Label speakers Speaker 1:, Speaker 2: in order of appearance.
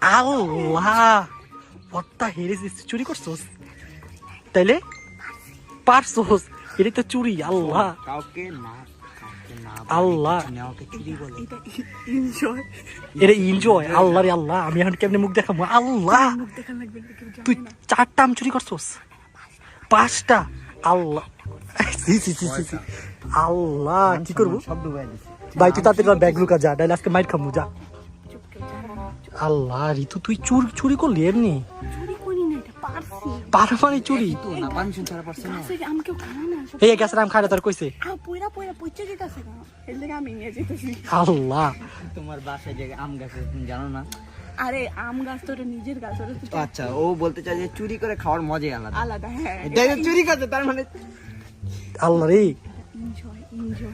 Speaker 1: আল্লাহ পত্তা হেরেছিস, চুরি করছোস তাইলে? পারছোস, এটা তো চুরি। আল্লাহ
Speaker 2: কাউকে না
Speaker 1: আল্লাহ,
Speaker 2: নেওয়াকে চুরি বলে।
Speaker 1: এটা এনজয়। আল্লাহ রে আল্লাহ, আমি এখন কেমনে মুখ দেখাবো? আল্লাহ তুই 4টা আম চুরি করছোস, 5টা। আল্লাহ আল্লাহ কি করবো
Speaker 2: সব ডুবাই দিছে
Speaker 1: ভাই? তুই তাড়াতাড়ি ব্যাগ লুকা যা, নাহলে আজকে মাইর খামু যা। আল্লাহ রিতু তুই চুরি করলি এমনি? পার মানে চুরি?
Speaker 2: তো না পারমিশন ছাড়া পারছ না।
Speaker 1: এই গ্যাসের আম খাইলে তোর কইছে? আল্লাহ
Speaker 2: তোমার বাসায় যে আম গাছ আছে তুমি জানো না?
Speaker 3: আরে আম গাছ তো ওটা নিজের গাছ, ওটা তো
Speaker 2: আচ্ছা, ও বলতে চাই যে চুরি করে খাওয়ার মজাই আলাদা।
Speaker 3: আলাদা। হ্যাঁ,
Speaker 2: এটা চুরি করতে তার মানে
Speaker 1: আল্লাহ রে।
Speaker 3: এনজয়।